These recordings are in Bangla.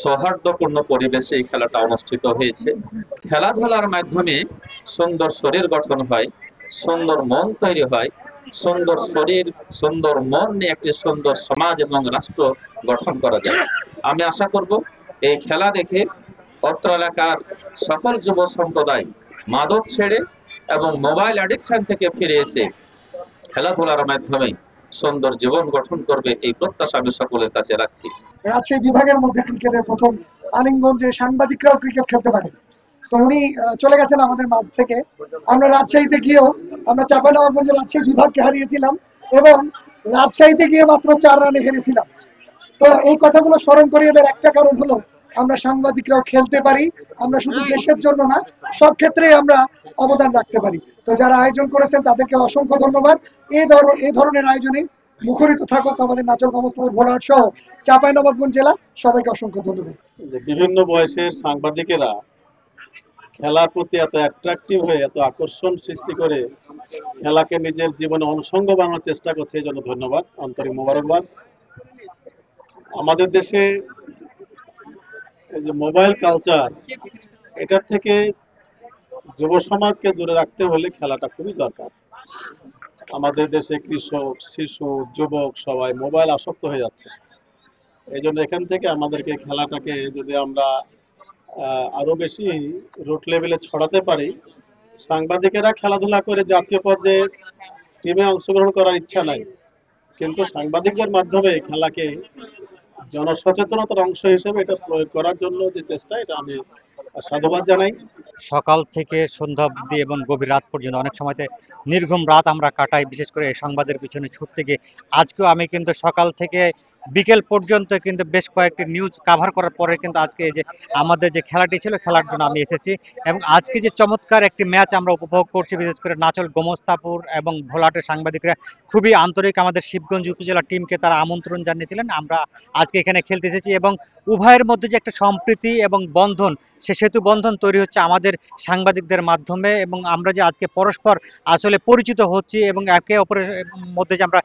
সৌহার্দ্যপূর্ণ পরিবেশে এই খেলাটা অনুষ্ঠিত হয়েছে। খেলাধুলার মাধ্যমে সুন্দর শরীর গঠন হয়, সুন্দর মন তৈরি হয়। সুন্দর শরীর, সুন্দর মন নিয়ে একটি সুন্দর সমাজ এবং রাষ্ট্র গঠন করা যায়। আমি আশা করব এই খেলা দেখে অত্র এলাকার সকল যুব সম্প্রদায় মাদক ছেড়ে এবং মোবাইল অ্যাডিকশন থেকে ফিরে এসে খেলাধুলার মাধ্যমে সুন্দর জীবন গঠন করবে, এই প্রত্যাশা আমি সকলের কাছে রাখছি। রাজশাহী বিভাগের মধ্যে ক্রিকেটের প্রথম আলিঙ্গঞ্জে সাংবাদিকরাও ক্রিকেট খেলতে পারে। তো উনি চলে গেছেন আমাদের মাঠ থেকে। আমরা রাজশাহীতে গিয়েও আমরা চাঁপাইনবাবগঞ্জের রাজশাহী বিভাগকে হারিয়েছিলাম এবং রাজশাহীতে গিয়ে মাত্র 4 রানে হেরেছিলাম। তো এই কথাগুলো স্মরণ করিয়ে দেওয়ার একটা কারণ হলো আমরা সাংবাদিকরাও খেলতে পারি, আমরা শুধু দেশের জন্য না, সব ক্ষেত্রেই আমরা অবদান রাখতে পারি। তো যারা আয়োজন করেছেন তাদেরকে অসংখ্য ধন্যবাদ। এই ধরনের আয়োজনে মুখরিত থাকুক আমাদের নাচল গমস্তাপুর ভোলাহাট সহ চাঁপাইনবাবগঞ্জ জেলা। সবাইকে অসংখ্য ধন্যবাদ। বিভিন্ন বয়সের সাংবাদিকেরা খেলার প্রতি এত অ্যাট্রাকটিভ হয়ে এত আকর্ষণ সৃষ্টি করে খেলাকে নিজের জীবনে অনুষঙ্গ বানানোর চেষ্টা করছে, এই জন্য ধন্যবাদ, আন্তরিক মোবারকবাদ। আমাদের দেশে এই যে মোবাইল কালচার, এটার থেকে যুব সমাজকে দূরে রাখতে হলে খেলাটা খুবই দরকার। আমাদের দেশে কৃষক, শিশু, যুবক সবাই মোবাইল আসক্ত হয়ে যাচ্ছে। এই জন্য এখান থেকে আমাদেরকে খেলাটাকে যদি আমরা আরো বেশি রুট লেভেলে ছড়াতে পারি। সাংবাদিকেরা খেলাধুলা করে জাতীয় পর্যায়ে টিমে অংশগ্রহণ করার ইচ্ছা নাই, কিন্তু সাংবাদিকদের মাধ্যমে খেলাকে জনসচেতনতার অংশ হিসেবে এটা প্রয়োগ করার জন্য যে চেষ্টা, এটা আমি সাধুবাদ জানাই। সকাল থেকে সন্ধ্যা অবধি এবং গভীর রাত পর্যন্ত অনেক সময়তে নির্ঘুম রাত আমরা কাটাই, বিশেষ করে এই সংবাদের পিছনে ছুটতে গিয়ে। আজকেও আমি কিন্তু সকাল থেকে বিকেল পর্যন্ত কিন্তু বেশ কয়েকটি নিউজ কাভার করার পরে কিন্তু আজকে এই যে আমাদের যে খেলাটি ছিল খেলার জন্য আমি এসেছি। এবং আজকে যে চমৎকার একটি ম্যাচ আমরা উপভোগ করছি, বিশেষ করে নাচল গোমস্তাপুর এবং ভোলাহাটের সাংবাদিকরা খুবই আন্তরিক আমাদের শিবগঞ্জ উপজেলা টিমকে তারা আমন্ত্রণ জানিয়েছিলেন। আমরা আজকে এখানে খেলতে এসেছি এবং উভয়ের মধ্যে যে একটা সম্প্রীতি এবং বন্ধন, সে সেতু বন্ধন তৈরি হচ্ছে আমাদের সাংবাদিকদের মাধ্যমে। এবং আমরা যে আজকে পরস্পর আসলে পরিচিত হচ্ছি এবং একে অপরের মধ্যে যে আমরা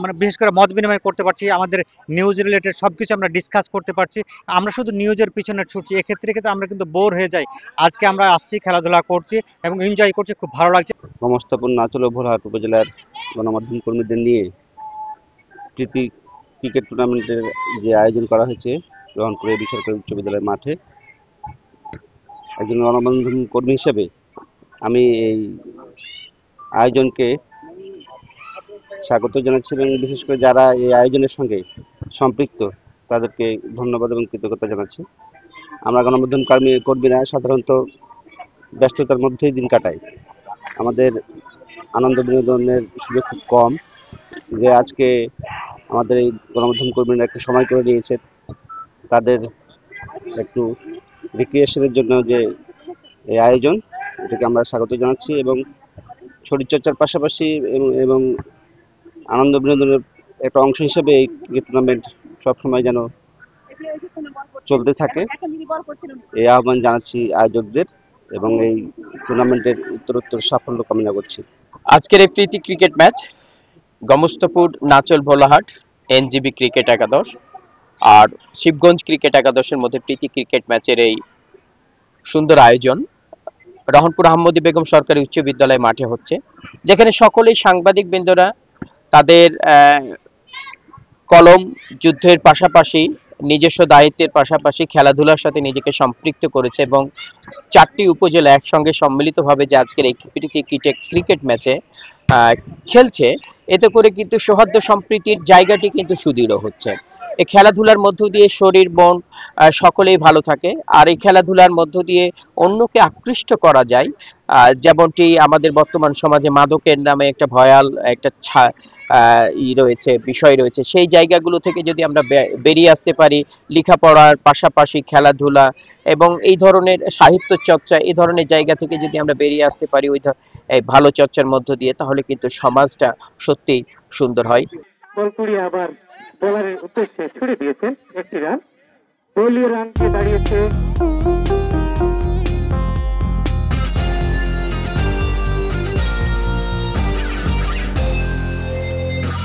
মানে বিশেষ করে মত বিনিময় করতে পারছি, আমাদের নিউজ রিলেটেড সবকিছু আমরা ডিসকাস করতে পারছি। আমরা শুধু নিউজের পিছনে ছুটছি, এক্ষেত্রে কিন্তু আমরা কিন্তু বোর হয়ে যাই। আজকে আমরা আসছি, খেলাধুলা করছি এবং এনজয় করছি, খুব ভালো লাগছে। গোমস্তাপুর, নাচল ও ভোলাহাট উপজেলার গণমাধ্যম কর্মীদের নিয়ে প্রীতি ক্রিকেট টুর্নামেন্টের যে আয়োজন করা হয়েছে রহনপুরে বেসরকারি উচ্চ বিদ্যালয়ের মাঠে, একজন গণমাধ্যম কর্মী হিসেবে আমি এই আয়োজনকে স্বাগত জানাচ্ছি এবং বিশেষ করে যারা এই আয়োজনের সঙ্গে সম্পৃক্ত তাদেরকে ধন্যবাদ এবং কৃতজ্ঞতা জানাচ্ছি। আমরা গণমাধ্যম কর্মীরা সাধারণত ব্যস্ততার মধ্যেই দিন কাটাই, আমাদের আনন্দ বিনোদনের সুযোগ খুব কম। যে আজকে আমাদের এই গণমাধ্যম কর্মীরা একটু সময় করে নিয়েছে, তাদের একটু রিক্রিয়েশনের জন্য যে এই আয়োজন, এটাকে আমরা স্বাগত জানাচ্ছি। এবং শরীরচর্চার পাশাপাশি এবং আনন্দ বিনোদনের একটা অংশ হিসেবে এই ক্রিকেট টুর্নামেন্ট সবসময় যেন চলতে থাকে, এই আহ্বান জানাচ্ছি আয়োজকদের এবং এই টুর্নামেন্টের উত্তরোত্তর সাফল্য কামনা করছি। আজকের এই প্রীতি ক্রিকেট ম্যাচ গমস্তাপুর, নাচল, ভোলাহাট, এনজিবি ক্রিকেট একাদশ আর শিবগঞ্জ ক্রিকেট একাদশের মধ্যে প্রীতি ক্রিকেট ম্যাচের এই সুন্দর আয়োজন রহনপুর আহমদী বেগম সরকারি উচ্চ বিদ্যালয় মাঠে হচ্ছে, যেখানে সকলেই সাংবাদিক বৃন্দরা তাদের কলম যুদ্ধের পাশাপাশি নিজস্ব দায়িত্বের পাশাপাশি খেলাধুলার সাথে নিজেকে সম্পৃক্ত করেছে এবং 4টি উপজেলা একসঙ্গে সম্মিলিতভাবে যে আজকের এই প্রীতি ক্রিকেট ম্যাচে খেলছে, এতে করে কিন্তু সৌহার্দ্য সম্প্রীতির জায়গাটি কিন্তু সুদৃঢ় হচ্ছে। এই খেলাধুলার মধ্য দিয়ে শরীর মন সকলেই ভালো থাকে, আর এই খেলাধুলার মধ্য দিয়ে অন্যকে আকৃষ্ট করা যায়। যেমনটি আমাদের বর্তমান সমাজে মাদকের নামে একটা ভয়াল একটা বিষয় রয়েছে, সেই জায়গাগুলো থেকে যদি আমরা বেরিয়ে আসতে পারি, লেখাপড়ার পাশাপাশি খেলাধুলা এবং এই ধরনের সাহিত্য চর্চা, এই ধরনের জায়গা থেকে যদি আমরা বেরিয়ে আসতে পারি ওই ভালো চর্চার মধ্য দিয়ে, তাহলে কিন্তু সমাজটা সত্যি সুন্দর হয়। বল কুড়িয়ে আবার বোলারের উদ্দেশ্যে ছুড়ে দিয়েছেন একটি রান, দলীয় রানকে দাঁড়িয়েছে